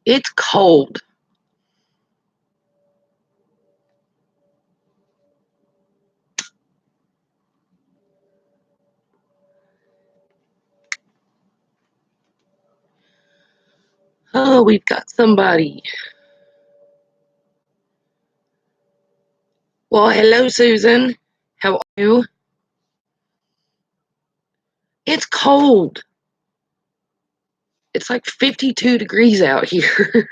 It's cold. Oh, we've got somebody. Well, hello, Susan. How are you? It's cold. It's like 52 degrees out here.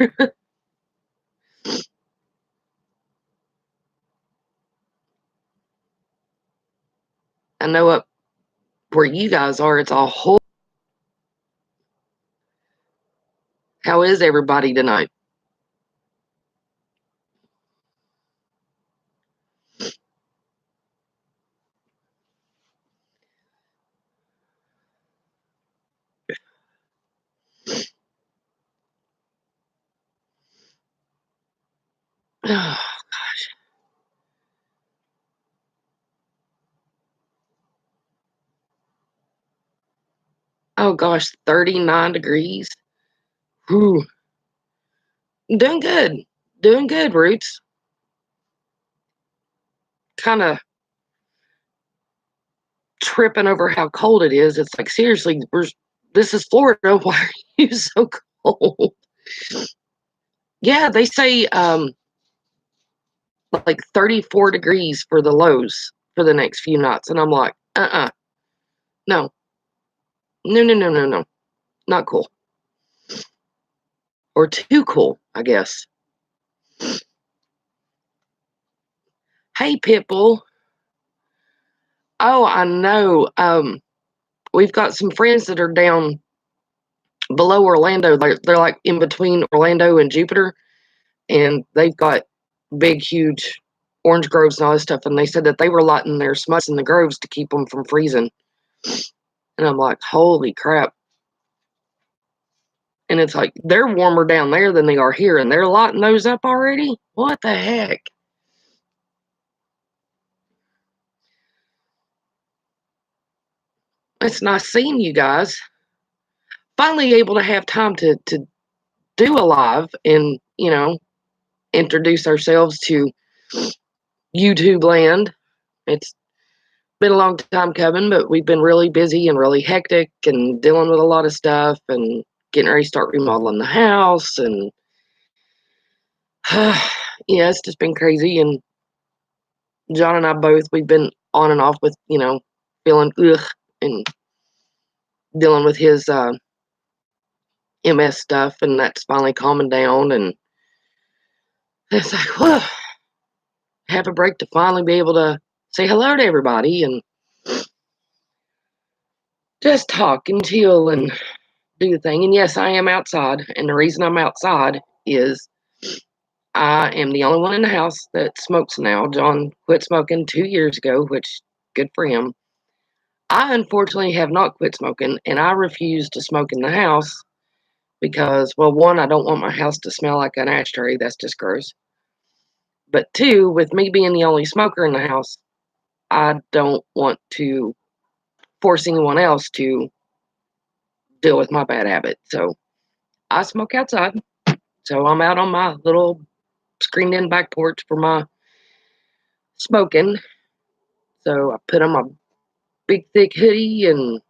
I know up where you guys are, it's a whole. How is everybody tonight? Oh gosh, 39 degrees. Whew. Doing good. Doing good, Roots. Kind of tripping over how cold it is. It's like, seriously, this is Florida. Why are you so cold? Yeah, they say like 34 degrees for the lows for the next few nights. And I'm like, no, no, no, no, no, no. Not cool. Or too cool, I guess. Hey, Pitbull. Oh, I know. We've got some friends that are down below Orlando. They're like in between Orlando and Jupiter, and they've got big, huge orange groves and all this stuff. And they said that they were lighting their smuts in the groves to keep them from freezing. And I'm like, holy crap. And it's like, they're warmer down there than they are here, and they're lighting those up already? What the heck? It's nice seeing you guys. Finally able to have time to do a live and, introduce ourselves to YouTube land. It's been a long time coming, but we've been really busy and really hectic and dealing with a lot of stuff and getting ready to start remodeling the house. And yeah, it's just been crazy. And John and I both, we've been on and off with, feeling ugh and dealing with his MS stuff. And that's finally calming down. And it's like, whew, have a break to finally be able to say hello to everybody and just talk and chill and do the thing. And yes, I am outside. And the reason I'm outside is I am the only one in the house that smokes now. John quit smoking 2 years ago, which good for him. I unfortunately have not quit smoking, and I refuse to smoke in the house because, well, one, I don't want my house to smell like an ashtray. That's just gross. But two, with me being the only smoker in the house, I don't want to force anyone else to deal with my bad habit. So I smoke outside. So I'm out on my little screened in back porch for my smoking. So I put on my big thick hoodie and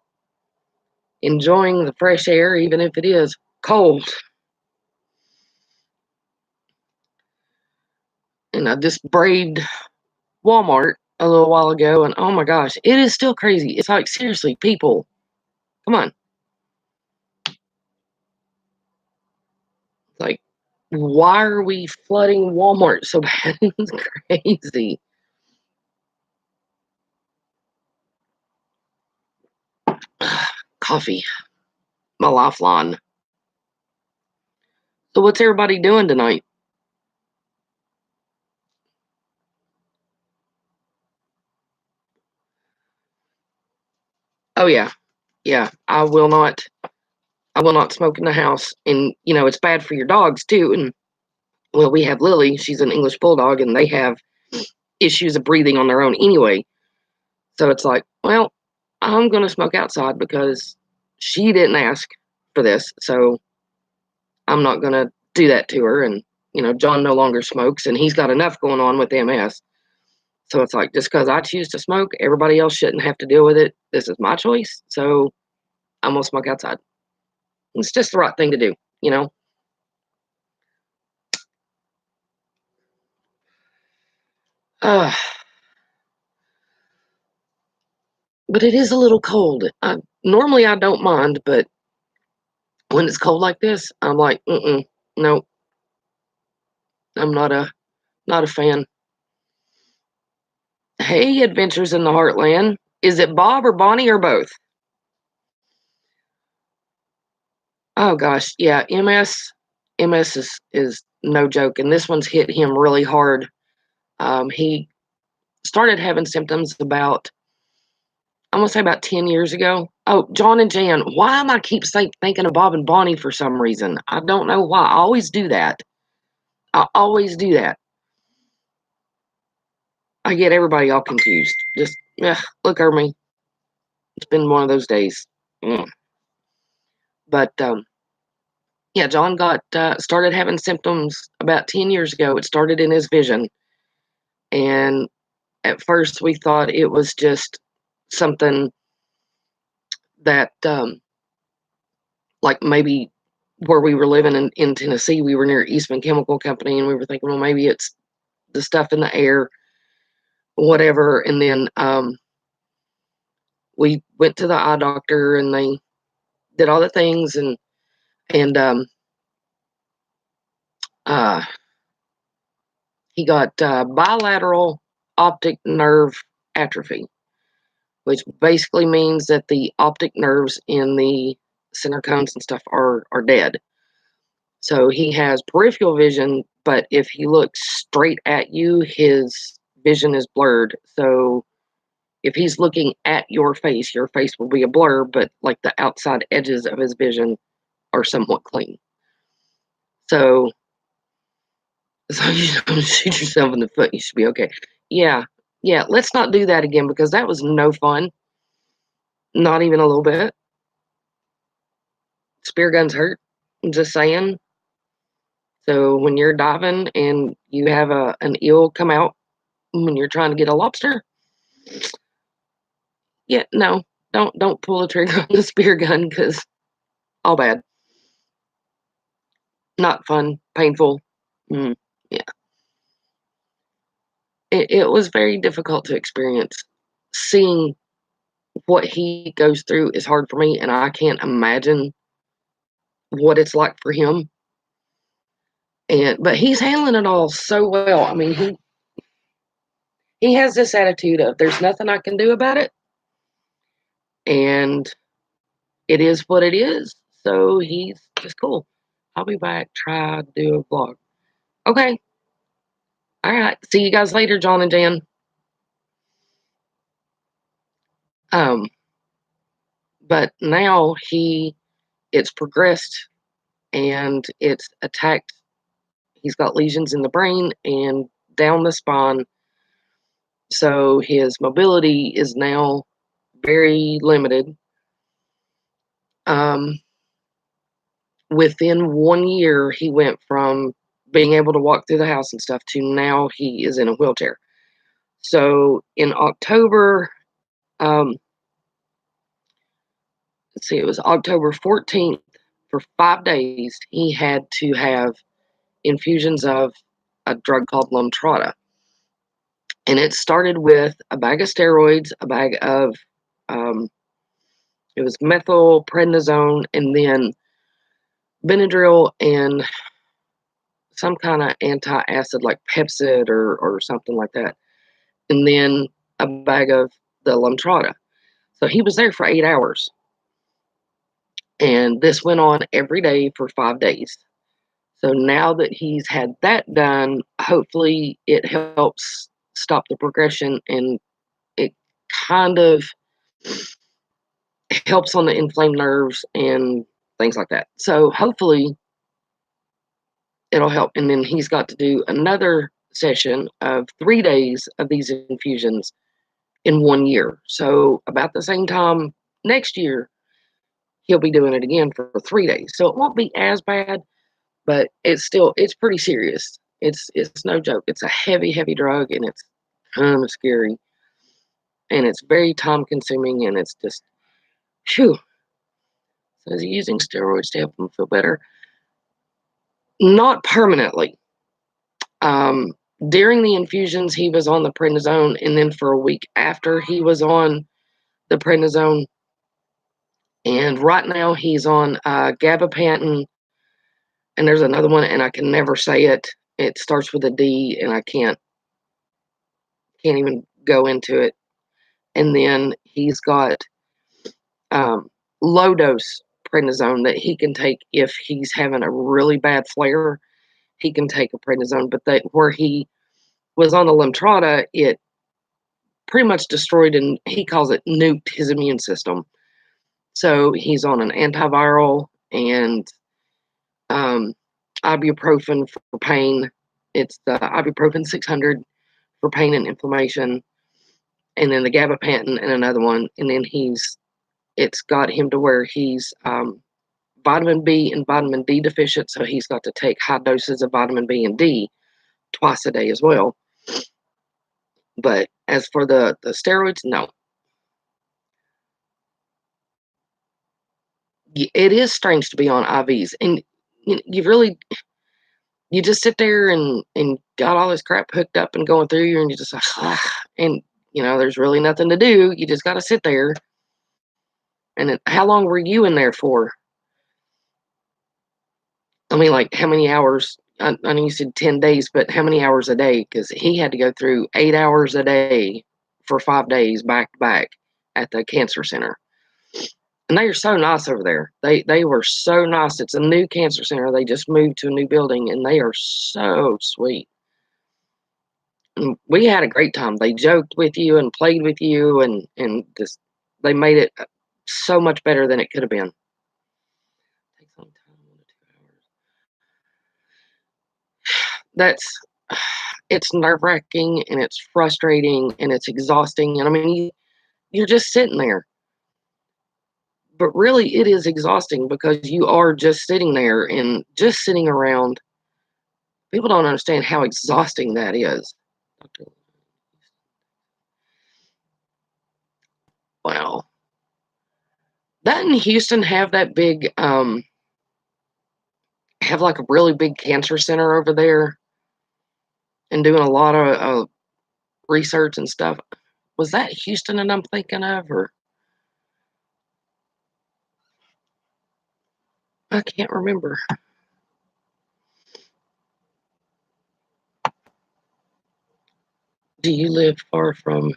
enjoying the fresh air, even if it is cold. And I just braved Walmart a little while ago, and oh my gosh, it is still crazy. It's like, seriously, people, come on. Like, why are we flooding Walmart so bad? It's crazy. Coffee, my lifeline. So, what's everybody doing tonight? Oh yeah, yeah. I will not. I will not smoke in the house, and it's bad for your dogs too. And well, we have Lily. She's an English bulldog, and they have issues of breathing on their own anyway. So it's like, well, I'm going to smoke outside because she didn't ask for this. So I'm not going to do that to her. And, John no longer smokes and he's got enough going on with MS. So it's like, just because I choose to smoke, everybody else shouldn't have to deal with it. This is my choice. So I'm going to smoke outside. It's just the right thing to do. Uh, but it is a little cold. Normally I don't mind, but when it's cold like this, I'm like, no, I'm not a fan. Hey, Adventures in the Heartland. Is it Bob or Bonnie or both? Oh gosh, yeah, MS is no joke, and this one's hit him really hard. He started having symptoms about, I'm gonna say about 10 years ago. Oh, John and Jan, why am I keep thinking of Bob and Bonnie for some reason? I don't know why. I always do that. I always do that. I get everybody all confused. Just, look at me. It's been one of those days. Mm. But yeah, John got started having symptoms about 10 years ago. It started in his vision, and at first we thought it was just something that, like maybe where we were living in Tennessee, we were near Eastman Chemical Company, and we were thinking, well, maybe it's the stuff in the air, whatever. And then we went to the eye doctor, and they did all the things, and uh, he got bilateral optic nerve atrophy, which basically means that the optic nerves in the center cones and stuff are dead. So he has peripheral vision, but if he looks straight at you, his vision is blurred. So if he's looking at your face will be a blur, but like the outside edges of his vision are somewhat clean. So, so you don't shoot yourself in the foot, you should be okay. Yeah, yeah, let's not do that again because that was no fun. Not even a little bit. Spear guns hurt. I'm just saying. So when you're diving and you have an eel come out when you're trying to get a lobster, yeah, no, don't pull the trigger on the spear gun because all bad, not fun, painful. Yeah, it was very difficult to experience. Seeing what he goes through is hard for me, and I can't imagine what it's like for him. But he's handling it all so well. I mean, he has this attitude of there's nothing I can do about it, and it is what it is. So he's just cool. I'll be back. Try to do a vlog. Okay. All right. See you guys later, John and Jan. Um, but now it's progressed and it's attacked. He's got lesions in the brain and down the spine. So his mobility is now very limited. Um, Within 1 year, he went from being able to walk through the house and stuff to now he is in a wheelchair. So in October, um, let's see, it was October 14th, for 5 days, he had to have infusions of a drug called Lumtrata. And it started with a bag of steroids, a bag of, um, it was methylprednisone, and then Benadryl and some kind of anti-acid like Pepsid or something like that. And then a bag of the Lumtrata. So he was there for 8 hours. And this went on every day for 5 days. So now that he's had that done, hopefully it helps stop the progression and it kind of helps on the inflamed nerves and things like that. So hopefully it'll help. And then he's got to do another session of 3 days of these infusions in 1 year. So about the same time next year, he'll be doing it again for 3 days. So it won't be as bad, but it's pretty serious. It's no joke. It's a heavy drug, and it's kind of scary, and it's very time consuming, and it's just phew. So is he using steroids to help him feel better? Not permanently. Um, During the infusions, he was on the prednisone, and then for a week after, he was on the prednisone. And right now, he's on gabapentin, and there's another one, and I can never say it. It starts with a D, and I can't even go into it. And then he's got um, low dose prednisone that he can take if he's having a really bad flare. He can take a prednisone, but where he was on the Lemtrada, it pretty much destroyed, and he calls it nuked his immune system. So he's on an antiviral and um, ibuprofen for pain. It's the ibuprofen 600 for pain and inflammation, and then the gabapentin and another one. And then it's got him to where he's vitamin B and vitamin D deficient, so he's got to take high doses of vitamin B and D twice a day as well. But as for the steroids, no. It is strange to be on IVs, and you just sit there and got all this crap hooked up and going through you, and you just like, and there's really nothing to do. You just got to sit there. And how long were you in there for? I mean, like how many hours? I know you said 10 days, but how many hours a day? Because he had to go through 8 hours a day for 5 days back to back at the cancer center. And they are so nice over there. They were so nice. It's a new cancer center. They just moved to a new building, and they are so sweet. And we had a great time. They joked with you and played with you, and just they made it so much better than it could have been. Takes on time, 1 to 2 hours. That's it's nerve wracking, and it's frustrating, and it's exhausting. And I mean, you're just sitting there, but really, it is exhausting because you are just sitting there and just sitting around. People don't understand how exhausting that is. Wow. That in Houston have that big have like a really big cancer center over there and doing a lot of research and stuff. Was that Houston that I'm thinking of, or I can't remember. Do you live far from?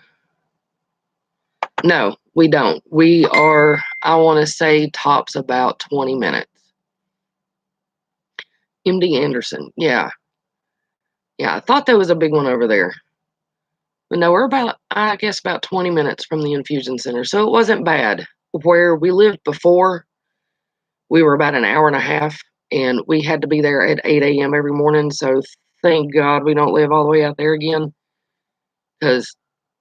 No, we don't. We are, I want to say, tops about 20 minutes. MD Anderson. Yeah. Yeah. I thought there was a big one over there. But no, we're about, I guess, about 20 minutes from the infusion center. So it wasn't bad. Where we lived before, we were about an hour and a half, and we had to be there at 8 a.m. every morning. So thank God we don't live all the way out there again, because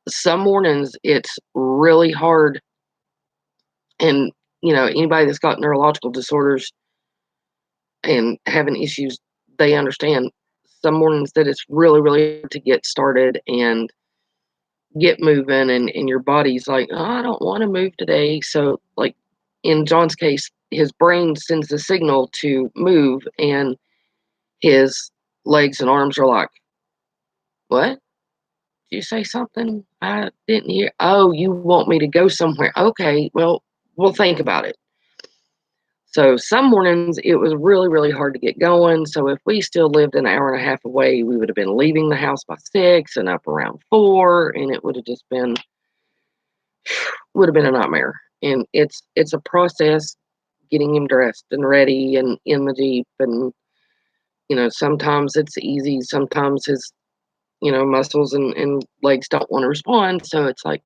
some mornings it's really hard. And, anybody that's got neurological disorders and having issues, they understand some mornings that it's really, really hard to get started and get moving, and your body's like, oh, I don't want to move today. So, like in John's case, his brain sends the signal to move, and his legs and arms are like, what? Did you say something? I didn't hear. Oh, you want me to go somewhere? Okay, well, we'll think about it. So some mornings it was really, really hard to get going. So if we still lived an hour and a half away, we would have been leaving the house by 6 and up around 4, and it would have just been a nightmare. And it's a process getting him dressed and ready and in the Jeep, and sometimes it's easy, sometimes his muscles and legs don't want to respond. So it's like,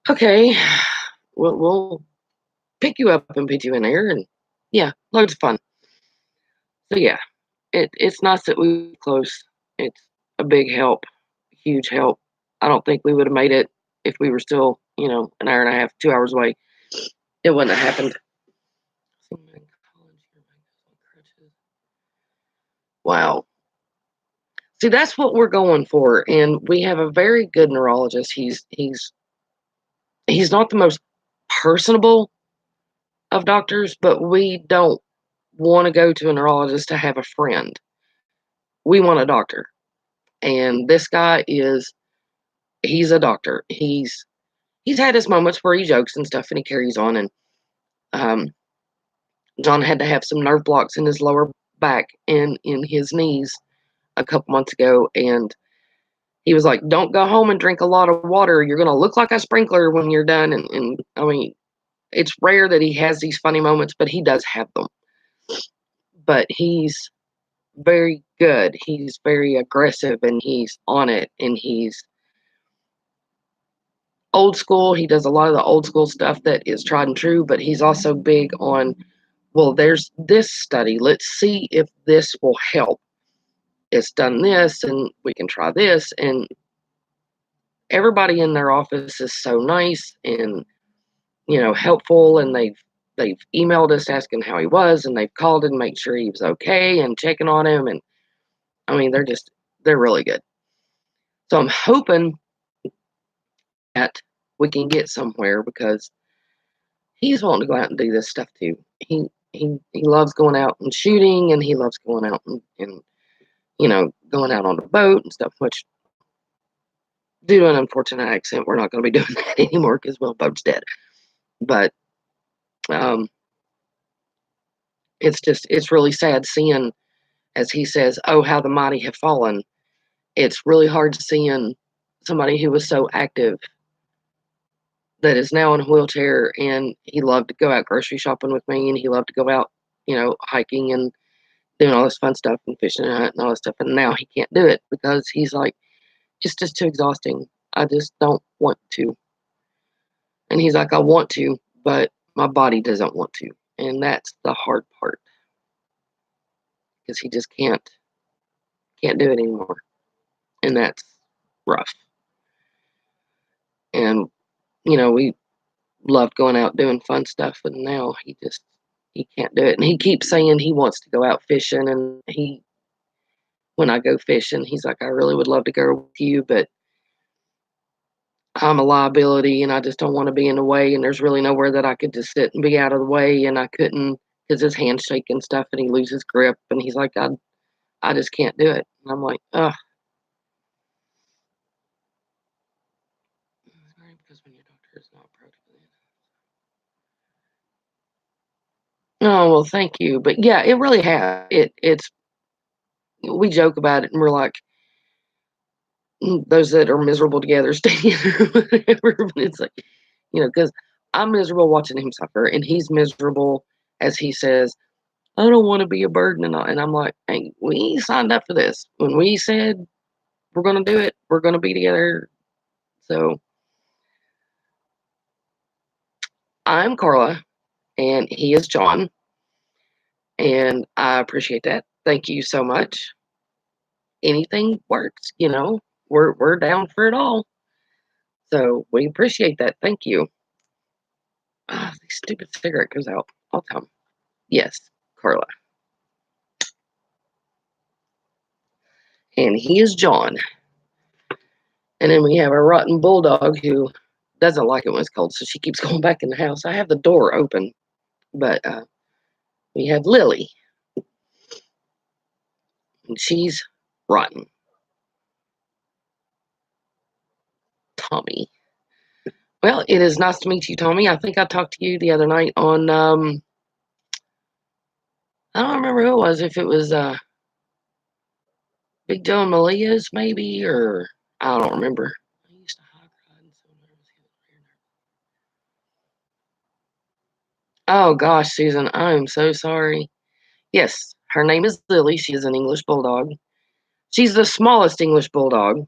okay, we'll pick you up and put you in there, and yeah, loads of fun. So yeah, it's nice that we were close. It's a big help, huge help. I don't think we would have made it if we were still, an hour and a half, 2 hours away. It wouldn't have happened. Wow. See, that's what we're going for, and we have a very good neurologist. He's not the most personable of doctors, but we don't wanna go to a neurologist to have a friend. We want a doctor, and this guy is he's a doctor. He's had his moments where he jokes and stuff and he carries on, and, um, John had to have some nerve blocks in his lower back and in his knees a couple months ago, and he was like, "Don't go home and drink a lot of water. You're gonna look like a sprinkler when you're done." And I mean, it's rare that he has these funny moments, but he does have them. But he's very good. He's very aggressive and he's on it and he's old school. He does a lot of the old school stuff that is tried and true, but he's also big on, well, there's this study. Let's see if this will help. It's done this and we can try this. And everybody in their office is so nice and helpful, and they've emailed us asking how he was, and they've called and made sure he was okay and checking on him, and I mean they're really good. So I'm hoping that we can get somewhere because he's wanting to go out and do this stuff too. He loves going out and shooting, and he loves going out and going out on the boat and stuff. Which, due to an unfortunate accident, we're not going to be doing that anymore because well, boat's dead. But um, it's really sad seeing, as he says, "Oh, how the mighty have fallen." It's really hard seeing somebody who was so active that is now in a wheelchair, and he loved to go out grocery shopping with me, and he loved to go out, hiking and doing all this fun stuff and fishing and hunting and all this stuff. And now he can't do it because he's like, it's just too exhausting. I just don't want to. And he's like, I want to, but my body doesn't want to. And that's the hard part because he just can't do it anymore. And that's rough. And, we loved going out doing fun stuff, and now he can't do it. And he keeps saying he wants to go out fishing, and when I go fishing, he's like, I really would love to go with you, but I'm a liability and I just don't want to be in the way. And there's really nowhere that I could just sit and be out of the way. And I couldn't because his hands shake and stuff, and he loses grip. And he's like, I just can't do it. And I'm like, ugh. Because when your doctor is not approachable. Oh, well, thank you. But yeah, it really has. It's we joke about it and we're like, those that are miserable together stay together, whatever. But it's like, because I'm miserable watching him suffer, and he's miserable as he says, I don't want to be a burden. And I'm like, hey, we signed up for this. When we said we're going to do it, we're going to be together. So I'm Carla, and he is John, and I appreciate that. Thank you so much. Anything works, we're down for it all. So we appreciate that. Thank you. Ah, the stupid cigarette goes out. I'll tell him. Yes, Carla. And he is John. And then we have a rotten bulldog who doesn't like it when it's cold, so she keeps going back in the house. I have the door open, but we have Lily, and she's rotten. Tommy. Well, it is nice to meet you, Tommy. I think I talked to you the other night on I don't remember who it was, if it was Big Joe and Malia's maybe, or I don't remember. I used to hog ride, so oh gosh, Susan, I am so sorry. Yes, her name is Lily. She is an English bulldog. She's the smallest English bulldog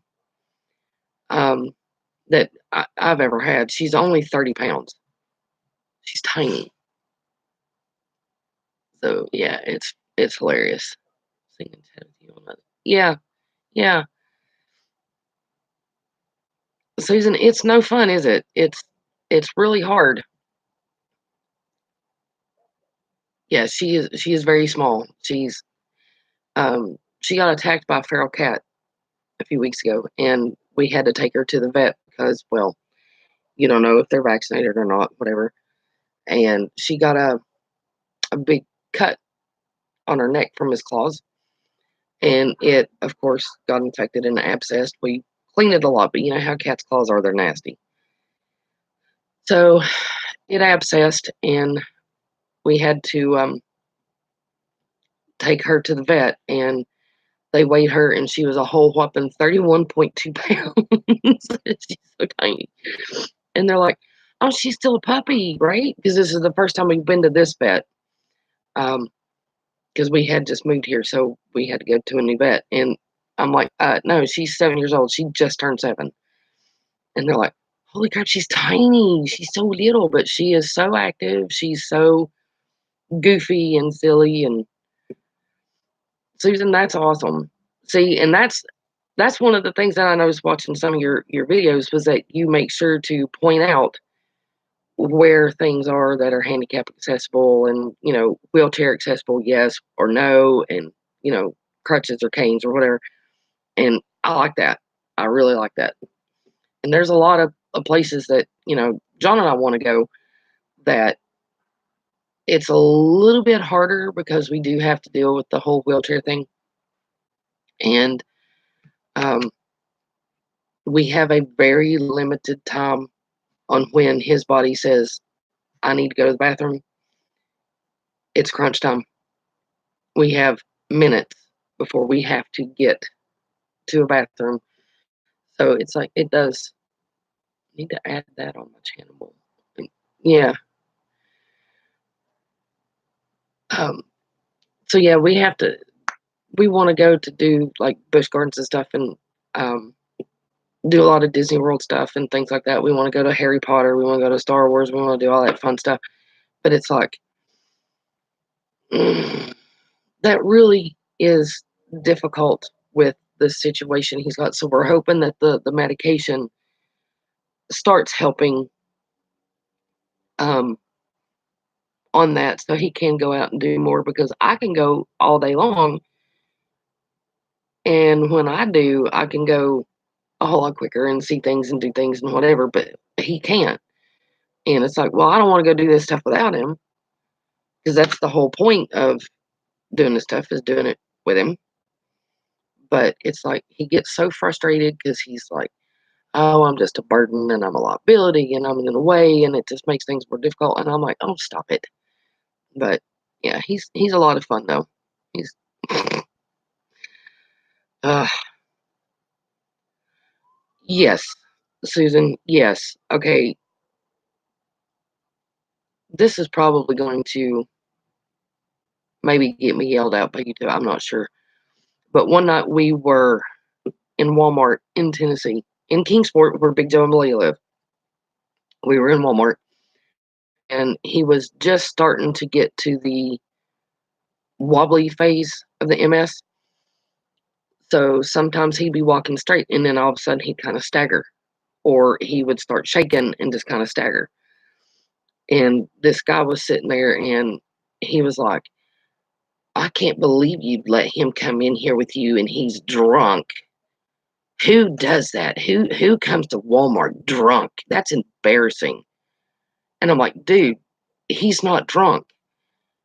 um, that I've ever had. She's only 30 pounds. She's tiny. So yeah, it's hilarious. Yeah, yeah. Susan, it's no fun, is it? It's really hard. Yeah, she is very small. She's she got attacked by a feral cat a few weeks ago, and we had to take her to the vet because, well, you don't know if they're vaccinated or not, whatever. And she got a big cut on her neck from his claws, and it, of course, got infected and abscessed. We cleaned it a lot, but you know how cats' claws are, they're nasty. So it abscessed, and we had to take her to the vet, and they weighed her, and she was a whole whopping 31.2 pounds. She's so tiny. And they're like, oh, she's still a puppy, right? Because this is the first time we've been to this vet. Because we had just moved here, so we had to go to a new vet. And I'm like, no, she's 7 years old. She just turned 7. And they're like, holy crap, she's tiny. She's so little, but she is so active. She's so goofy and silly. And Susan, that's awesome. See, and that's one of the things that I noticed watching some of your videos was that you make sure to point out where things are that are handicap accessible and, wheelchair accessible, yes or no, and, crutches or canes or whatever. And I like that. I really like that. And there's a lot of places that, John and I want to go that it's a little bit harder because we do have to deal with the whole wheelchair thing. And um, we have a very limited time on when his body says, I need to go to the bathroom. It's crunch time. We have minutes before we have to get to a bathroom. So it's like, it does need to add that on my channel. Yeah. Um, so yeah, we want to go to do like bush gardens and stuff, and do a lot of Disney World stuff and things like that. We want to go to Harry Potter. We want to go to Star Wars. We want to do all that fun stuff. But it's like, that really is difficult with the situation he's got. So we're hoping that the medication starts helping um, on that so he can go out and do more, because I can go all day long. And when I do, I can go a whole lot quicker and see things and do things and whatever, but he can't. And it's like, well, I don't want to go do this stuff without him, because that's the whole point of doing this stuff, is doing it with him. But it's like he gets so frustrated because he's like, oh, I'm just a burden and I'm a liability and I'm in the way, and it just makes things more difficult. And I'm like, oh, stop it. But yeah, he's a lot of fun though. He's uh yes, Susan, yes. Okay, this is probably going to maybe get me yelled out by you two. I'm not sure. But one night we were in Walmart in Tennessee, in Kingsport, where Big Joe and Malia live. We were in Walmart, and he was just starting to get to the wobbly phase of the MS. So sometimes he'd be walking straight, and then all of a sudden he'd kind of stagger, or he would start shaking and just kind of stagger. And this guy was sitting there, and he was like, I can't believe you'd let him come in here with you, and he's drunk. Who does that? Who comes to Walmart drunk? That's embarrassing. And I'm like, dude, he's not drunk.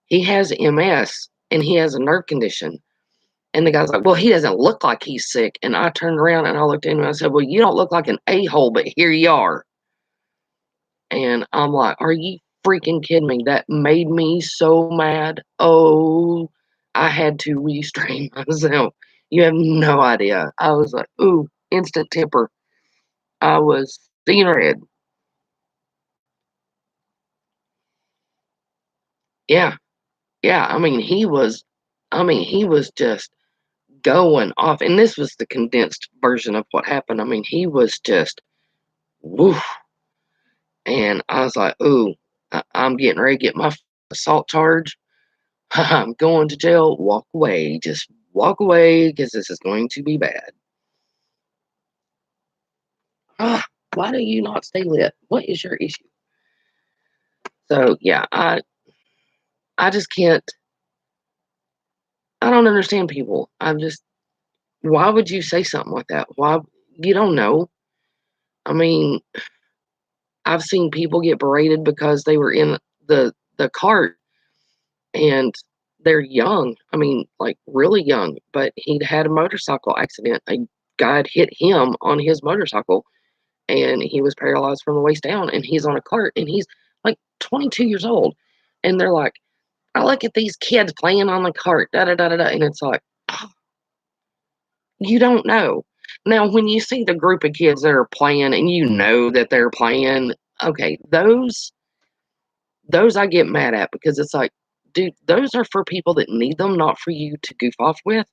He has MS and he has a nerve condition. And the guy's like, well, he doesn't look like he's sick. And I turned around and I looked at him and I said, well, you don't look like an a-hole, but here you are. And I'm like, are you freaking kidding me? That made me so mad. Oh, I had to restrain myself. You have no idea. I was like, ooh, instant temper. I was seeing red. Yeah, yeah. He was just going off. And this was the condensed version of what happened. I mean, he was just woof. And I was like, ooh, I'm getting ready to get my assault charge. I'm going to jail. Walk away. Just walk away, because this is going to be bad. Ah, why do you not stay lit? What is your issue? So yeah, I just can't. I don't understand people. I'm just Why would you say something like that? Why? You don't know. I mean, I've seen people get berated because they were in the cart and they're young. I mean, like really young, but he'd had a motorcycle accident. A guy had hit him on his motorcycle and he was paralyzed from the waist down and he's on a cart and he's like 22 years old. And they're like, I look at these kids playing on the cart, da da da da da. And it's like, oh, you don't know. Now, when you see the group of kids that are playing and you know that they're playing, okay, those I get mad at because it's like, dude, those are for people that need them, not for you to goof off with.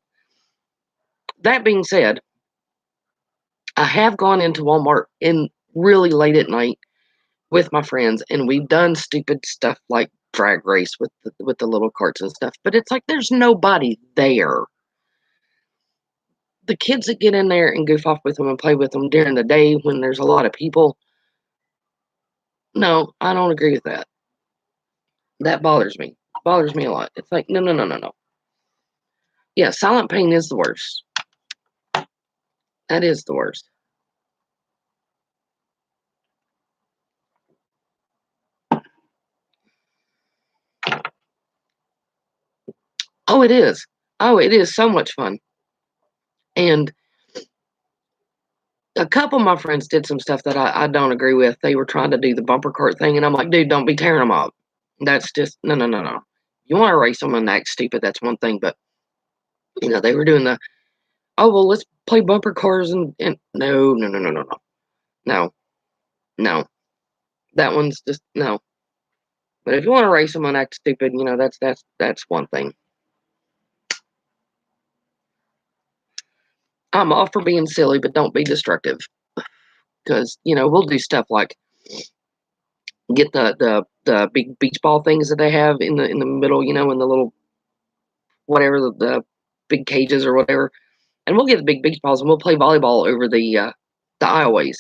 That being said, I have gone into Walmart in really late at night with my friends, and we've done stupid stuff like drag race with the little carts and stuff. But it's like there's nobody there. The kids that get in there and goof off with them and play with them during the day when there's a lot of people, no, I don't agree with that. That bothers me. Bothers me a lot. It's like, no, no, no, no, no. Yeah, silent pain is the worst. That is the worst. Oh, it is. Oh, it is so much fun. And a couple of my friends did some stuff that I don't agree with. They were trying to do the bumper cart thing, and I'm like, dude, don't be tearing them up. That's just no, no, no, no. You want to race them and act stupid, that's one thing. But they were doing the oh well, let's play bumper cars and no, no, no, no, no, no, no, no. That one's just no. But if you want to race them and act stupid, that's one thing. I'm all for being silly, but don't be destructive. Because we'll do stuff like get the big beach ball things that they have in the middle, in the little whatever the big cages or whatever, and we'll get the big beach balls and we'll play volleyball over the aisleways.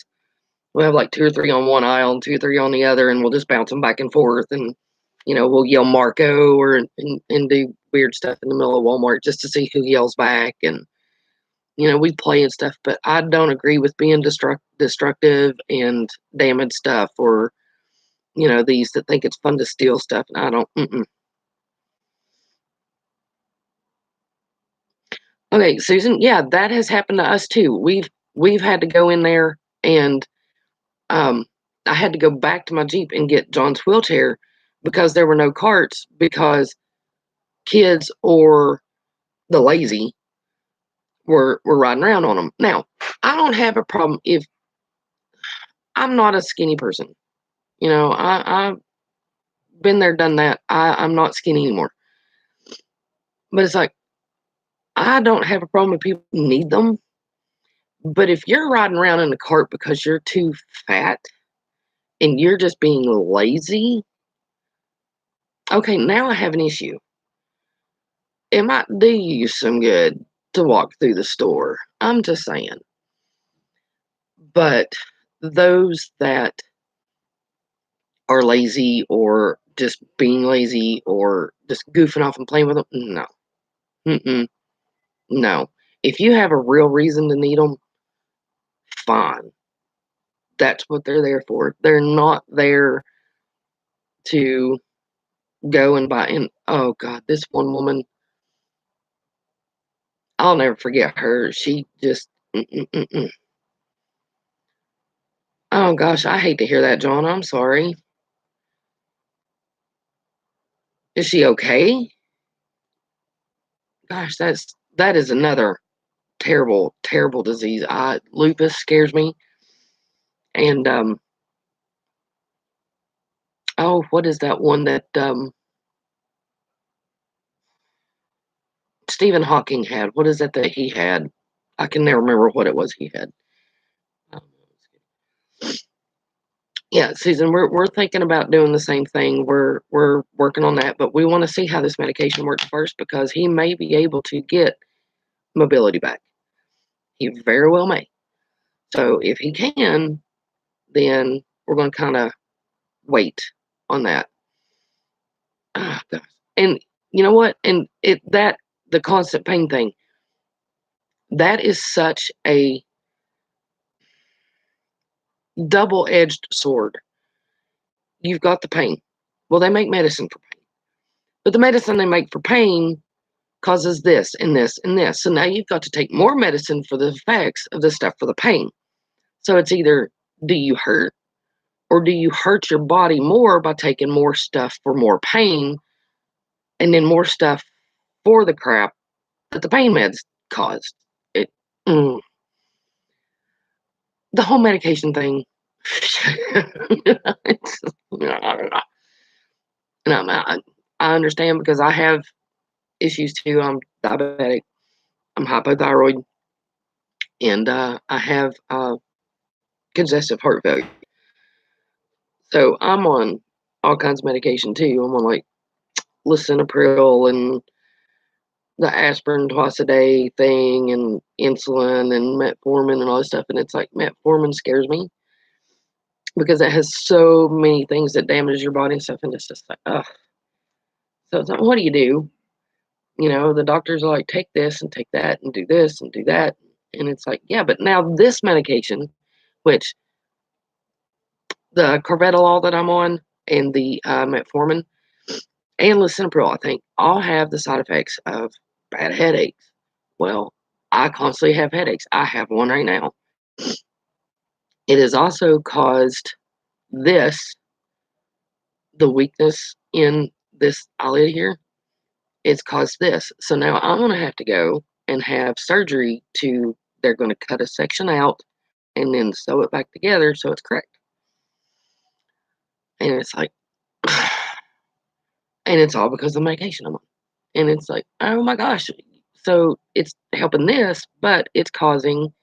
We'll have like two or three on one aisle and two or three on the other, and we'll just bounce them back and forth, and we'll yell Marco or and do weird stuff in the middle of Walmart just to see who yells back, and we play and stuff. But I don't agree with being destructive and damage stuff, or these that think it's fun to steal stuff. And I don't. Mm-mm. Okay, Susan. Yeah, that has happened to us too. We've had to go in there and um, I had to go back to my Jeep and get John's wheelchair because there were no carts because kids or the lazy were riding around on them. Now, I don't have a problem if I'm not a skinny person. I've been there, done that. I'm not skinny anymore. But it's like I don't have a problem if people need them. But if you're riding around in a cart because you're too fat and you're just being lazy, okay, now I have an issue. It might do you some good to walk through the store. I'm just saying. But those that are lazy or just being lazy or just goofing off and playing with them, no. Mm-mm, no. If you have a real reason to need them, fine. That's what they're there for. They're not there to go and buy. And oh God, this one woman, I'll never forget her. She just, mm-mm-mm-mm. Oh gosh, I hate to hear that, John. I'm sorry. Is she okay? Gosh, that is another terrible, terrible disease. Lupus scares me. And oh, what is that one that Stephen Hawking had? What is that he had? I can never remember what it was he had. Um, yeah, Susan, we're thinking about doing the same thing. We're working on that, but we want to see how this medication works first because he may be able to get mobility back. He very well may. So if he can, then we're going to kind of wait on that. Ah, gosh. And you know what? And the constant pain thing. That is such a double-edged sword. You've got the pain. Well, they make medicine for pain, but the medicine they make for pain causes this and this and this. So now you've got to take more medicine for the effects of the stuff for the pain. So it's either, do you hurt, or do you hurt your body more by taking more stuff for more pain and then more stuff for the crap that the pain meds caused? It, mm, the whole medication thing. It's, I understand because I have issues too. I'm diabetic. I'm hypothyroid, and I have congestive heart failure. So I'm on all kinds of medication too. I'm on like lisinopril and the aspirin twice a day thing, and insulin and metformin and all this stuff. And it's like metformin scares me because it has so many things that damage your body and stuff. And it's just like, ugh. So it's like, what do you do? The doctors are like, take this and take that and do this and do that. And it's like, yeah, but now this medication, which the carvedilol that I'm on and the metformin and lisinopril, I think, all have the side effects of bad headaches. Well, I constantly have headaches. I have one right now. It has also caused this, the weakness in this eyelid here. It's caused this. So now I'm going to have to go and have surgery they're going to cut a section out and then sew it back together so it's correct. And it's like, and it's all because of the medication I'm on. And it's like, oh my gosh. So it's helping this, but it's causing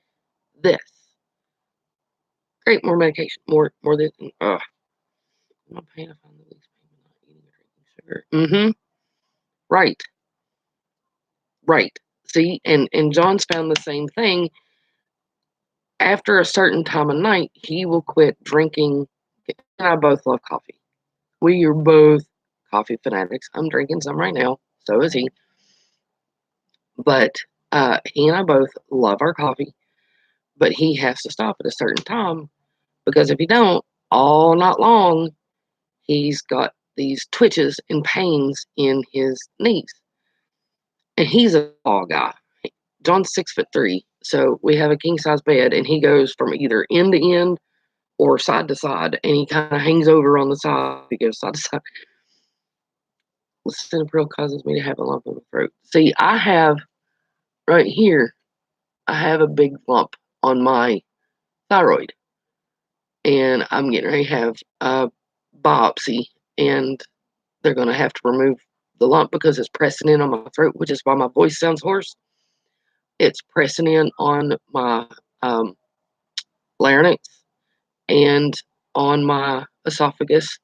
this. Great, more medication, more this. Ugh. I'm not paying if I'm the least pain not eating or drinking sugar. Mm-hmm. Right. Right. See, and John's found the same thing. After a certain time of night, he will quit drinking. And I both love coffee. We are both coffee fanatics. I'm drinking some right now. So is he. But he and I both love our coffee. But he has to stop at a certain time because if he don't, all night long, he's got these twitches and pains in his knees. And he's a tall guy. John's 6'3", so we have a king size bed, and he goes from either end to end or side to side, and he kind of hangs over on the side. He goes side to side. Lisinopril causes me to have a lump in the throat. See, I have right here, I have a big lump on my thyroid, and I'm getting ready to have a biopsy, and they're going to have to remove the lump because it's pressing in on my throat, which is why my voice sounds hoarse. It's pressing in on my larynx and on my esophagus.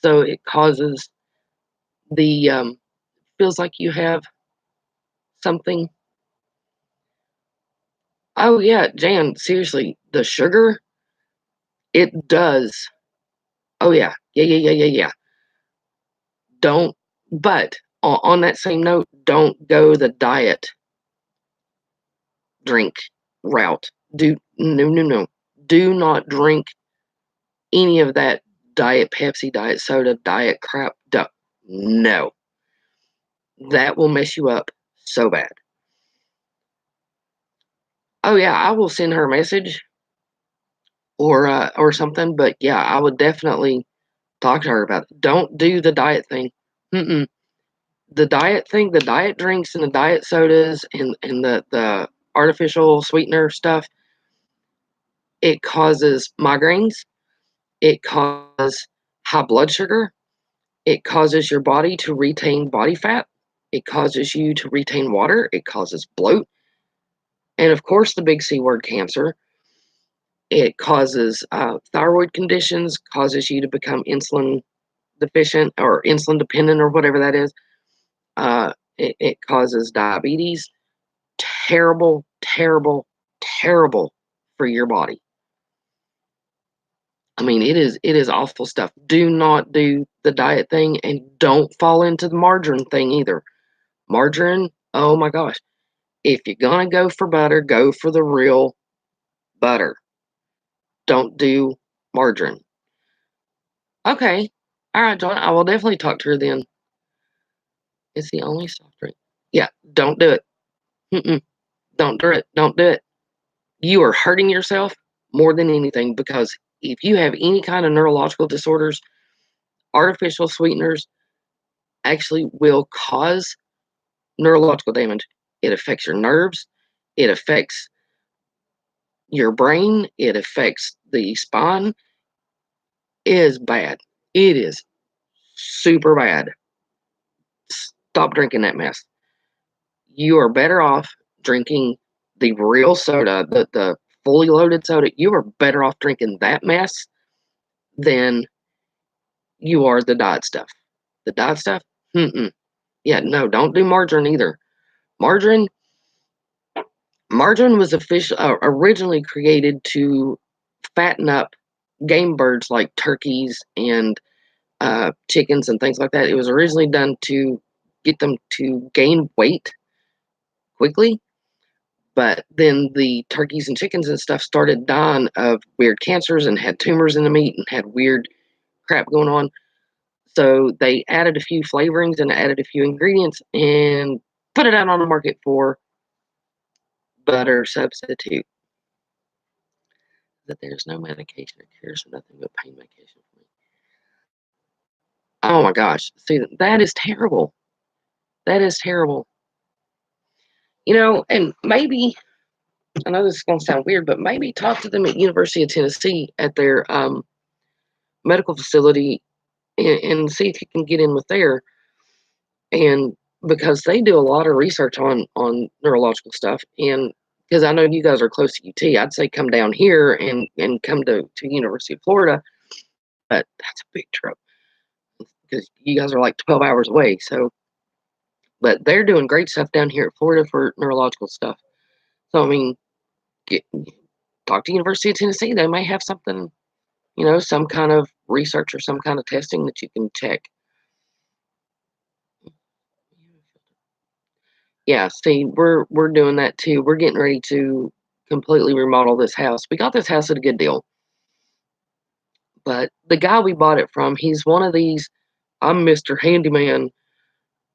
So it causes feels like you have something. Oh, yeah, Jan, seriously, the sugar, it does. Oh, yeah. Yeah, yeah, yeah, yeah, yeah. Don't, but on that same note, don't go the diet drink route. No. Do not drink any of that diet Pepsi, diet soda, diet crap. No. That will mess you up so bad. Oh, yeah, I will send her a message or something, but yeah, I would definitely talk to her about it. Don't do the diet thing. Mm-mm. The diet thing, the diet drinks and the diet sodas and the artificial sweetener stuff, it causes migraines. It causes high blood sugar. It causes your body to retain body fat. It causes you to retain water. It causes bloat. And of course, the big C word, cancer. It causes thyroid conditions, causes you to become insulin deficient or insulin dependent or whatever that is. It causes diabetes. Terrible, terrible, terrible for your body. I mean, it is awful stuff. Do not do the diet thing, and don't fall into the margarine thing either. Margarine, oh my gosh. If you're gonna go for butter, go for the real butter. Don't do margarine. Okay. All right, John. I will definitely talk to her then. It's the only soft drink. Yeah, don't do it. Mm-mm, don't do it. Don't do it. You are hurting yourself more than anything because if you have any kind of neurological disorders, artificial sweeteners actually will cause neurological damage. It affects your nerves, it affects your brain, it affects the spine. It is bad. It is super bad. Stop drinking that mess. You are better off drinking the real soda, the fully loaded soda. You are better off drinking that mess than you are the diet stuff. The diet stuff? Mm-mm. Yeah, no, don't do margarine either. Margarine, margarine was originally created to fatten up game birds like turkeys and chickens and things like that. It was originally done to get them to gain weight quickly, but then the turkeys and chickens and stuff started dying of weird cancers and had tumors in the meat and had weird crap going on. So they added a few flavorings and added a few ingredients and put it out on the market for butter substitute. That there's no medication or cure, so nothing but pain medication for me. Oh my gosh. See, that is terrible. That is terrible. And maybe I know this is going to sound weird, but maybe talk to them at University of Tennessee at their medical facility and see if you can get in with there. And because they do a lot of research on neurological stuff, and because I know you guys are close to UT, I'd say come down here and come to University of Florida, but that's a big trip because you guys are like 12 hours away. So, but they're doing great stuff down here at Florida for neurological stuff. So, I mean, get, talk to University of Tennessee. They may have something, some kind of research or some kind of testing that you can check. Yeah, see, we're doing that too. We're getting ready to completely remodel this house. We got this house at a good deal, but the guy we bought it from, he's one of these, I'm Mr. Handyman,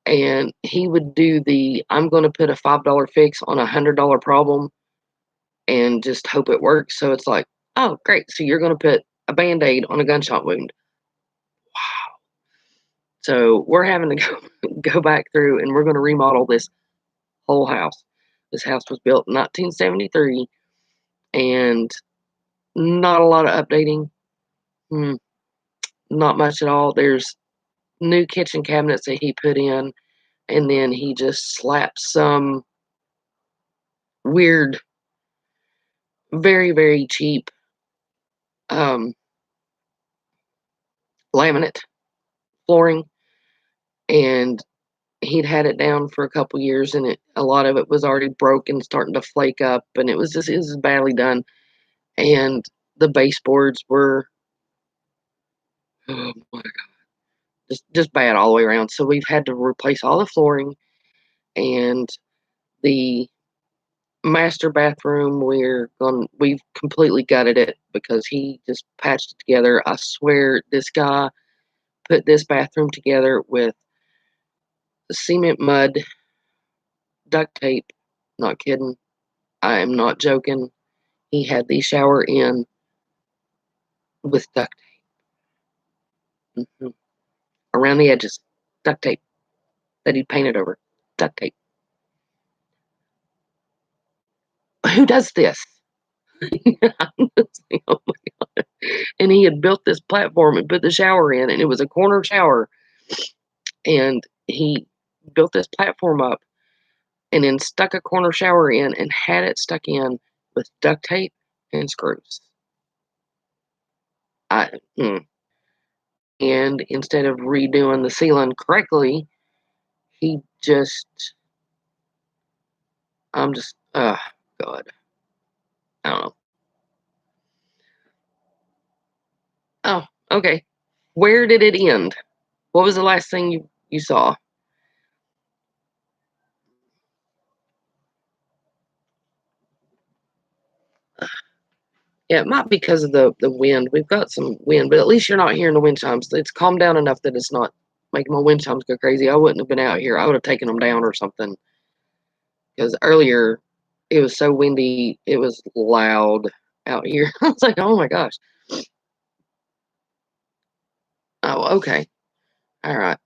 and he would do I'm going to put a $5 fix on $100 problem and just hope it works. So it's like, oh, great. So you're going to put a Band-Aid on a gunshot wound. Wow. So we're having to go back through and we're going to remodel this whole house. This house was built in 1973 and not a lot of updating. Hmm, not much at all. There's new kitchen cabinets that he put in, and then he just slapped some weird, very, very cheap um, laminate flooring, and he'd had it down for a couple years, and a lot of it was already broken, starting to flake up, and it was badly done. And the baseboards were, oh my god, just bad all the way around. So we've had to replace all the flooring, and the master bathroom we've completely gutted it because he just patched it together. I swear this guy put this bathroom together with cement mud, duct tape. Not kidding. I am not joking. He had the shower in with duct tape. Around the edges. Duct tape that he painted over. Duct tape. Who does this? Oh my god. And he had built this platform and put the shower in, and it was a corner shower. And he built this platform up and then stuck a corner shower in and had it stuck in with duct tape and screws. I, And instead of redoing the ceiling correctly, he just, I'm just, God, I don't know. Oh, okay. Where did it end? What was the last thing you saw? Yeah, it might be because of the wind. We've got some wind, but at least you're not hearing the wind chimes. It's calmed down enough that it's not making my wind chimes go crazy. I wouldn't have been out here. I would have taken them down or something. Because earlier, it was so windy, it was loud out here. I was like, oh my gosh. Oh, okay. All right.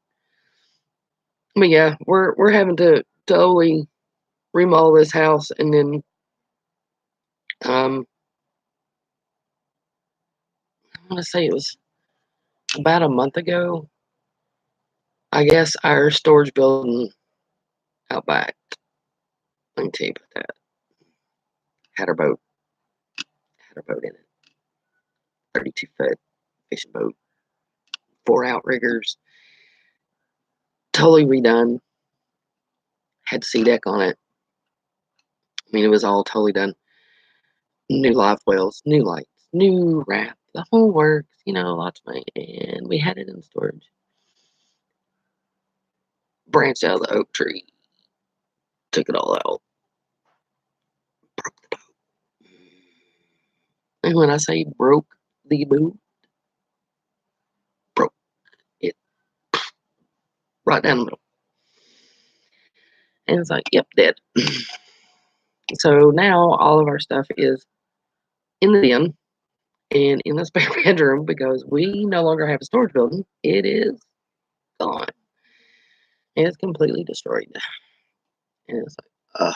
But yeah, we're having to totally remodel this house, and then um I want to say it was about a month ago. I guess our storage building out back. Let me tell you about that. Had our boat. Had our boat in it. 32-foot fishing boat. 4 outriggers. Totally redone. Had sea deck on it. I mean, it was all totally done. New live wells, new lights, new wrap, the whole works. Lots of money. And we had it in storage. Branched out of the oak tree. Took it all out. Broke the boat. And when I say broke the boat, broke it right down the middle. And it's like, yep, dead. So now all of our stuff is in the den and in the spare bedroom because we no longer have a storage building. It is gone. And it's completely destroyed. And it's like, ugh.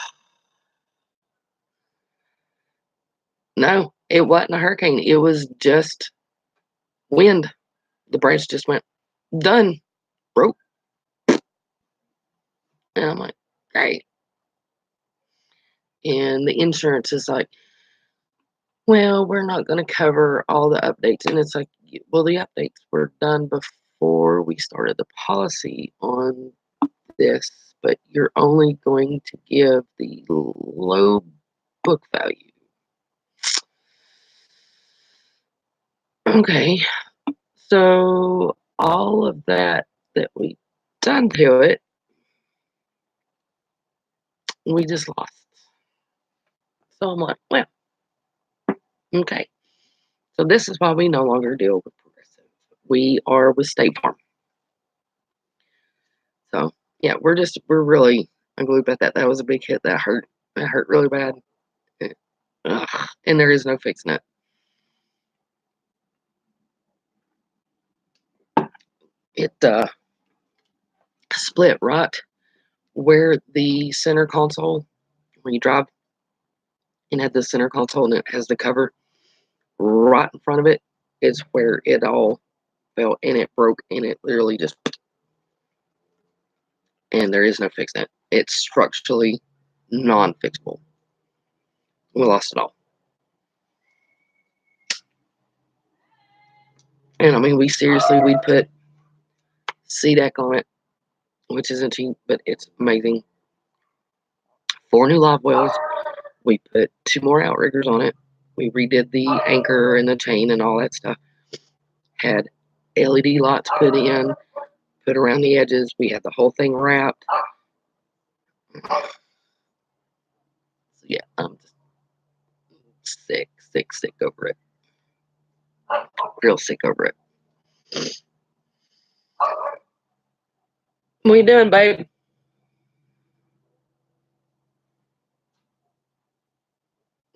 No, it wasn't a hurricane. It was just wind. The branch just went, done, broke. And I'm like, great. And the insurance is like, well, we're not going to cover all the updates. And it's like, well, the updates were done before we started the policy on this, but you're only going to give the low book value. Okay, so all of that we done to it, we just lost. So I'm like, well, okay. So this is why we no longer deal with Progressive. We are with State Farm. So yeah, we're really unglued about that. That was a big hit. That hurt. That hurt really bad. Ugh. And there is no fixing it. It split right where the center console, when you drive, and had the center console and it has the cover right in front of it, is where it all fell and it broke and it literally just, and there is no fixing it. It's structurally non-fixable. We lost it all. And I mean, we put CDEC on it, which isn't cheap, but it's amazing. 4 new live wells. We put 2 more outriggers on it. We redid the anchor and the chain and all that stuff. Had LED lights put in, put around the edges. We had the whole thing wrapped. So yeah, I'm just sick over it. Real sick over it. What are you doing, babe?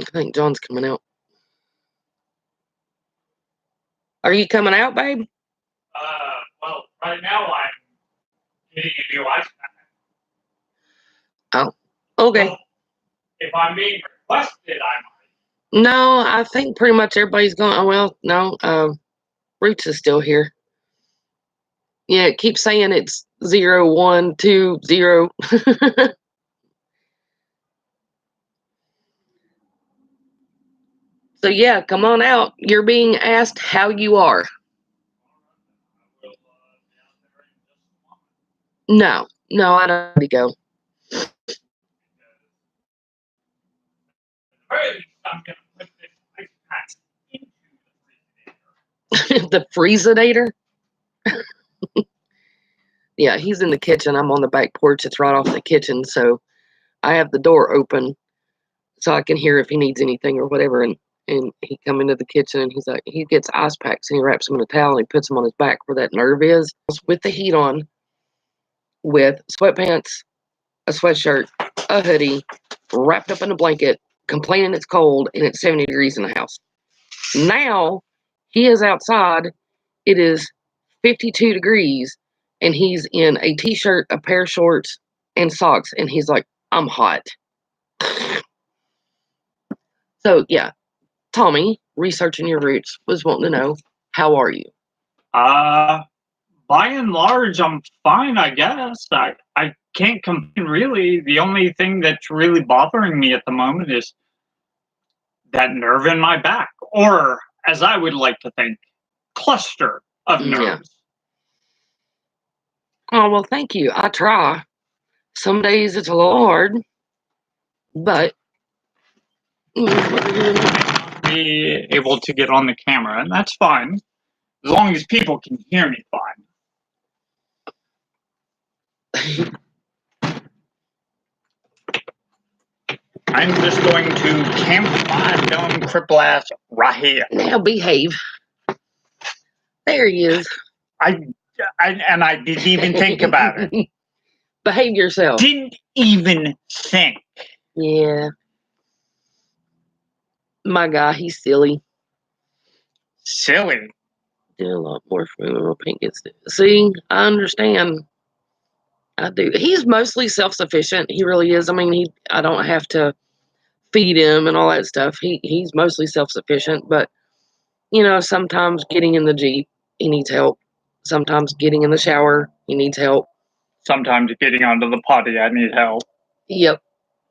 I think John's coming out. Are you coming out, babe? Well, right now I'm getting a new ice Oh, okay. So if I'm being requested, I might. No, I think pretty much everybody's going. Oh, well, no. Roots is still here. Yeah, it keeps saying it's 0, 1, 2, 0. So yeah, come on out. You're being asked how you are. No, I don't need to go. I'm going to put this ice pack into The freezinator? Yeah, he's in the kitchen. I'm on the back porch. It's right off the kitchen, so I have the door open so I can hear if he needs anything or whatever. And And he come into the kitchen and he's like, he gets ice packs and he wraps them in a towel and he puts them on his back where that nerve is, with the heat on, with sweatpants, a sweatshirt, a hoodie, wrapped up in a blanket, complaining it's cold and it's 70 degrees in the house. Now he is outside. It is 52 degrees and he's in a t-shirt, a pair of shorts, and socks. And he's like, I'm hot. So yeah, Tommy, researching your roots, was wanting to know, how are you? By and large, I'm fine, I guess. I can't complain, really. The only thing that's really bothering me at the moment is that nerve in my back, or as I would like to think, cluster of nerves. Yeah. Oh, well, thank you. I try. Some days it's a little hard, but be able to get on the camera, and that's fine, as long as people can hear me fine. I'm just going to camp my dumb cripple ass right here. Now behave. There he is. I didn't even think about it. Behave yourself. Didn't even think. Yeah. My guy, he's silly. Silly. Do a lot more for me when Pink gets to. See, I understand. I do. He's mostly self-sufficient. He really is. I mean, I don't have to feed him and all that stuff. He's mostly self-sufficient, but sometimes getting in the Jeep, he needs help. Sometimes getting in the shower, he needs help. Sometimes getting onto the potty, I need help. Yep.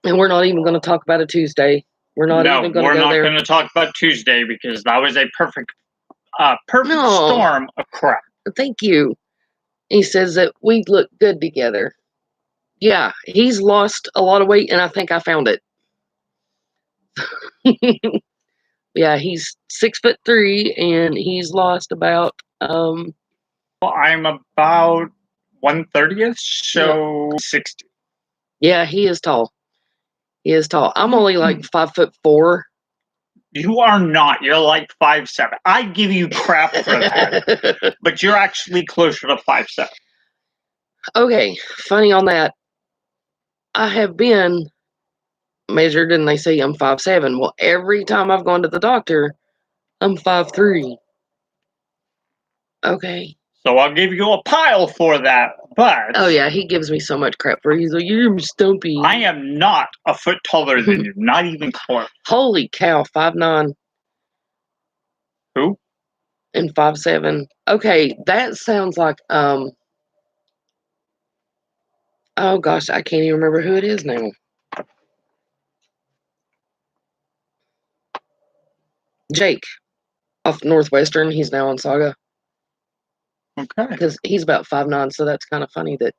And we're not even going to talk about a Tuesday. We're not even going to go there. No, we're not going to talk about Tuesday because that was a perfect storm of crap. Thank you. He says that we look good together. Yeah, he's lost a lot of weight, and I think I found it. Yeah, he's 6'3", and he's lost about. Well, I'm about 1/30th, so 60. Yeah, he is tall. He is tall. I'm only like 5'4". You are not. You're like 5'7". I give you crap for that, but you're actually closer to 5'7". Okay, funny on that. I have been measured, and they say I'm 5'7". Well, every time I've gone to the doctor, I'm 5'3". Okay. So I'll give you a pile for that, but... Oh, yeah, he gives me so much crap for it. He's like, you're stumpy. I am not a foot taller than you, not even close. Holy cow, 5'9". Who? And 5'7". Okay, that sounds like, oh gosh, I can't even remember who it is now. Jake, off Northwestern. He's now on Saga. Okay. Because he's about 5'9", so that's kind of funny that...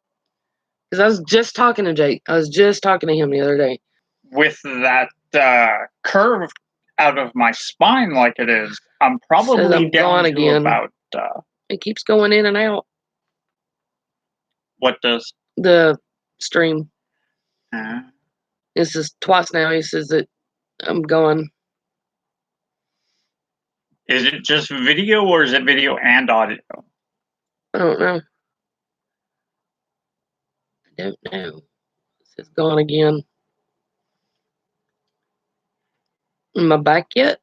Because I was just talking to Jake. I was just talking to him the other day. With that curve out of my spine like it is, I'm probably down to again. About... it keeps going in and out. What does? The stream. This is twice now. He says that I'm going. Is it just video or is it video and audio? I don't know. I don't know. It's gone again. Am I back yet?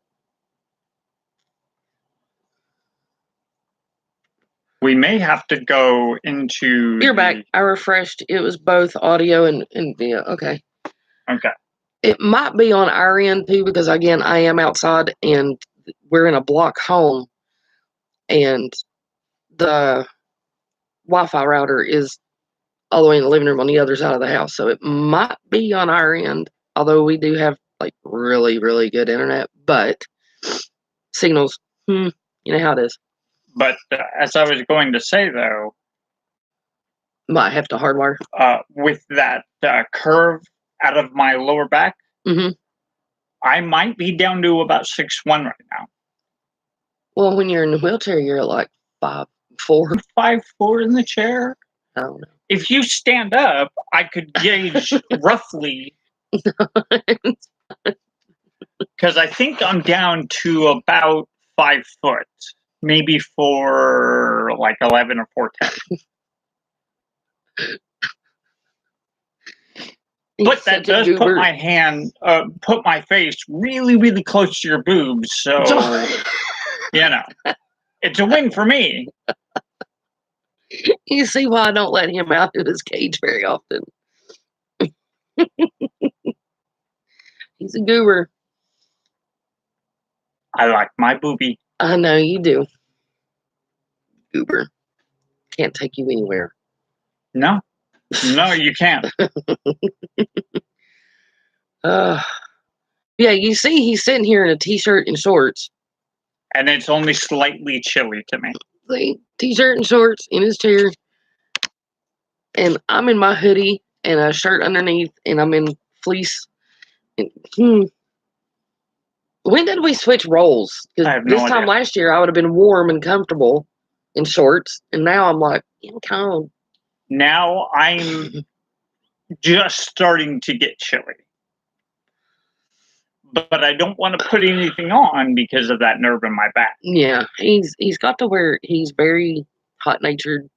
We may have to go into... You're back. I refreshed. It was both audio and video. Okay. Okay. It might be on our end too, because again, I am outside and we're in a block home, and the Wi-Fi router is all the way in the living room on the other side of the house. So it might be on our end, although we do have like really, really good internet, but signals, you know how it is. But as I was going to say, though, might have to hardwire. With that curve out of my lower back, I might be down to about 6'1" right now. Well, when you're in the wheelchair, you're like 5'4". 5'4" in the chair. I don't know. If you stand up, I could gauge roughly. Because I think I'm down to about 5 foot, maybe 4'11" or 4'10". But that does put put my face really, really close to your boobs. So, it's a win for me. You see why I don't let him out of his cage very often. He's a goober. I like my boobie. I know you do. Goober. Can't take you anywhere. No, you can't. Yeah, you see, he's sitting here in a t-shirt and shorts. And it's only slightly chilly to me. See, t-shirt and shorts in his chair. And I'm in my hoodie and a shirt underneath, and I'm in fleece. And, When did we switch roles? Because this time last year, I would have been warm and comfortable in shorts, and now I'm like, kind of. Now I'm just starting to get chilly. But I don't want to put anything on because of that nerve in my back. Yeah, he's got to where he's very hot-natured,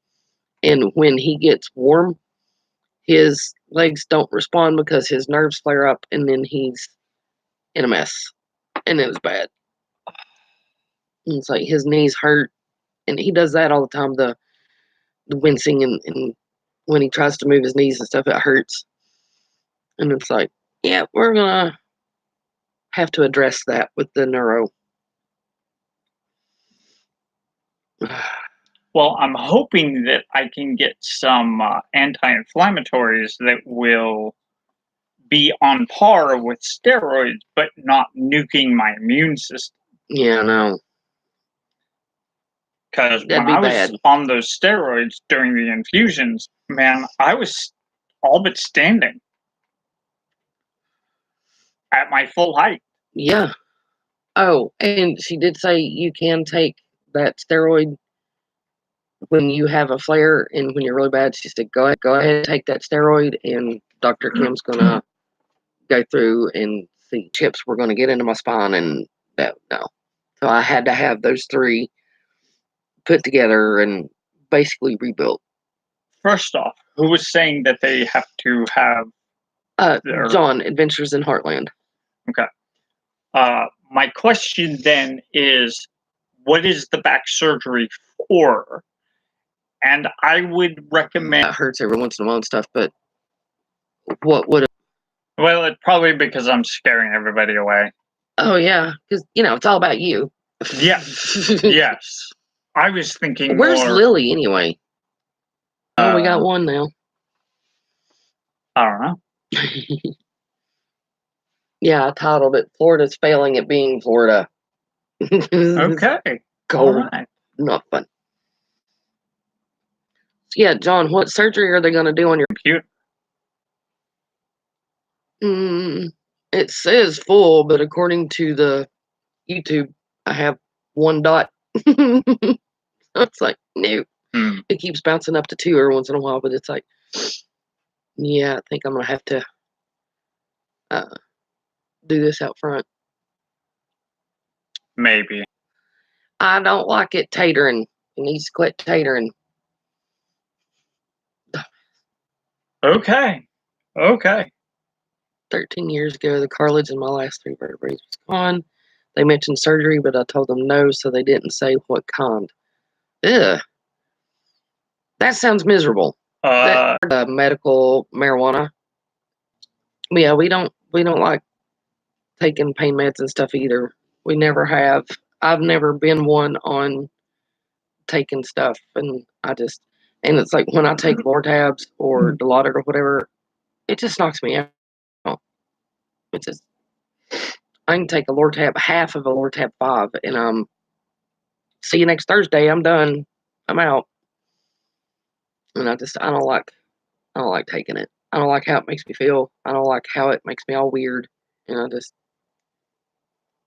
and when he gets warm, his legs don't respond because his nerves flare up, and then he's in a mess, and it was bad. And it's like his knees hurt, and he does that all the time. The wincing and when he tries to move his knees and stuff, it hurts. And it's like, yeah, we're gonna have to address that with the neuro. Well, I'm hoping that I can get some anti-inflammatories that will be on par with steroids, but not nuking my immune system. Yeah, no. Because when I was on those steroids during the infusions, man, I was all but standing at my full height. Yeah. Oh, and she did say you can take that steroid when you have a flare and when you're really bad. She said, go ahead and take that steroid, and Dr. Kim's going to go through and see chips were going to get into my spine, and no. So I had to have those 3 put together and basically rebuilt. First off, who was saying that they have to have John, Adventures in Heartland. Okay. My question then is, what is the back surgery for? And I would recommend... It hurts every once in a while and stuff, but what would... Well, it's probably because I'm scaring everybody away. Oh, yeah, because, it's all about you. Yeah. Yes. I was thinking Where's Lily, anyway? Oh, we got one now. I don't know. Yeah, I titled it, Florida's Failing at Being Florida. Okay. Cold. Right. Not fun. Yeah, John, what surgery are they going to do on your computer? It says full, but according to the YouTube, I have 1 dot. It's like, no. It keeps bouncing up to 2 every once in a while, but it's like, yeah, I think I'm going to have to do this out front. Maybe. I don't like it tatering. It needs to quit tatering. Okay. 13 years ago, the cartilage in my last 3 vertebrae was gone. They mentioned surgery, but I told them no, so they didn't say what kind. Ugh. That sounds miserable. Medical marijuana. Yeah, we don't like taking pain meds and stuff either. We never have. I've never been one on taking stuff, and it's like when I take Lortabs or Dilaudid or whatever, it just knocks me out. It's just, I can take a Lortab, half of a Lortab 5, and see you next Thursday. I'm done. I'm out. And I don't like taking it. I don't like how it makes me feel. I don't like how it makes me all weird. And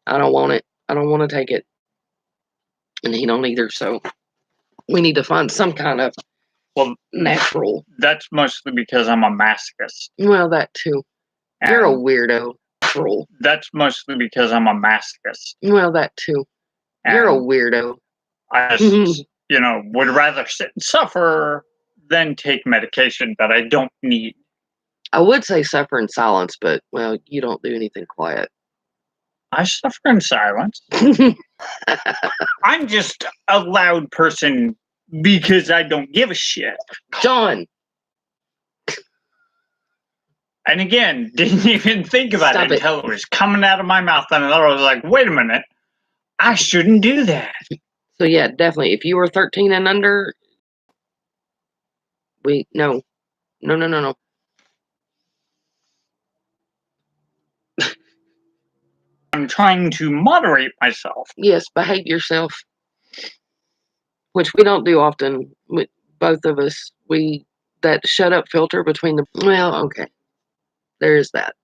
I don't want it. I don't want to take it. And he don't either. So we need to find some kind of natural. That's mostly because I'm a masochist. Well, that too. You're a weirdo. cruel. That's mostly because I'm a masochist. Well, that too. You're a And weirdo. I just, would rather sit and suffer than take medication that I don't need. I would say suffer in silence, but, well, you don't do anything quiet. I suffer in silence. I'm just a loud person because I don't give a shit. John! And again, didn't even think about Stop it until it was coming out of my mouth, and I was like, wait a minute, I shouldn't do that. So yeah, definitely. If you were 13 and under, no. I'm trying to moderate myself. Yes, behave yourself. Which we don't do often. With both of us, that shut up filter between well, okay. There is that.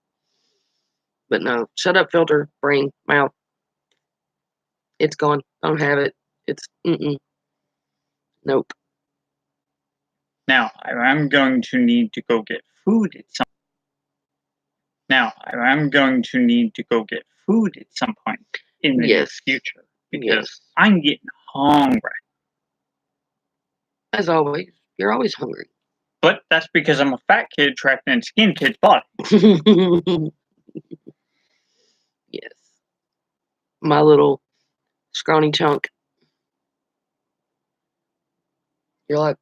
But no, shut up filter, brain, mouth. It's gone. Don't have it. It's nope. Now, I'm going to need to go get food at some point in the near future because I'm getting hungry. As always, you're always hungry. But that's because I'm a fat kid trapped in a skinny kid's body. Yes. My little scrawny chunk. You're like,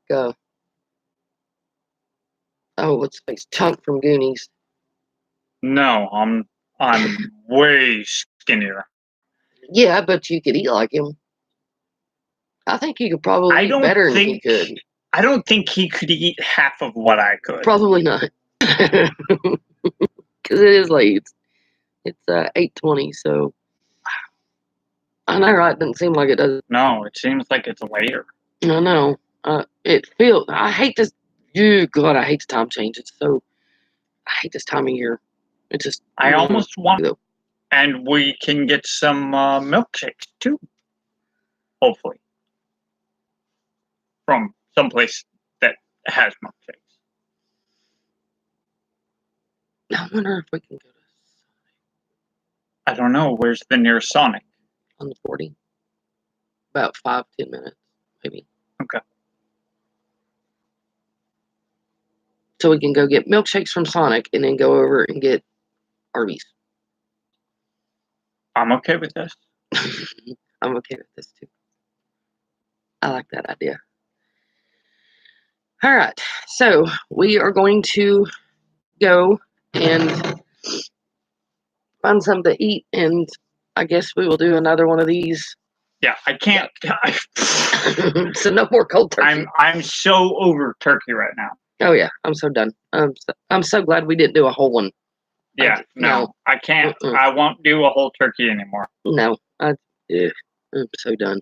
what's his face? Chunk from Goonies. No, I'm way skinnier. Yeah, but you could eat like him. I think you could probably eat better than he could. I don't think he could eat half of what I could. Probably not. Because it is late. It's 8:20, so I know, right? Doesn't seem like it does. No, it seems like it's later. I know. It feels. I hate this. God, I hate the time change. I hate this time of year. It just. I almost want to. And we can get some milkshakes too. Hopefully. From someplace that has milkshakes. I wonder if we can go to. I don't know. Where's the nearest Sonic? On the 40. About 5-10 minutes, maybe. Okay. So we can go get milkshakes from Sonic and then go over and get Arby's. I'm okay with this. I'm okay with this too. I like that idea. All right. So we are going to go and find something to eat, and I guess we will do another one of these. Yeah, I can't. So no more cold turkey. I'm so over turkey right now. Oh yeah, I'm so done. I'm so glad we didn't do a whole one. Yeah, no, I can't. I won't do a whole turkey anymore. No, I'm so done.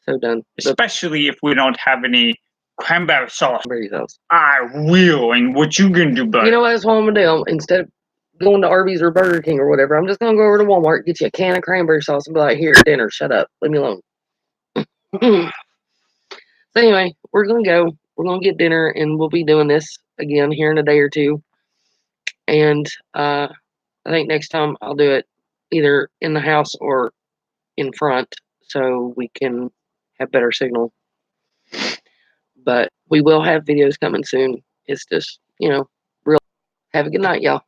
So done. Especially if we don't have any cranberry sauce. Cranberry sauce. I will. And what you gonna do, buddy? You know what? That's what I'm gonna do. Instead of going to Arby's or Burger King or whatever, I'm just gonna go over to Walmart, get you a can of cranberry sauce, and be like, "Here, dinner. Shut up. Leave me alone." So anyway, we're gonna go. We're gonna get dinner, and we'll be doing this again here in a day or two. And I think next time I'll do it either in the house or in front, so we can have better signal. But we will have videos coming soon. It's just, real. Have a good night, y'all.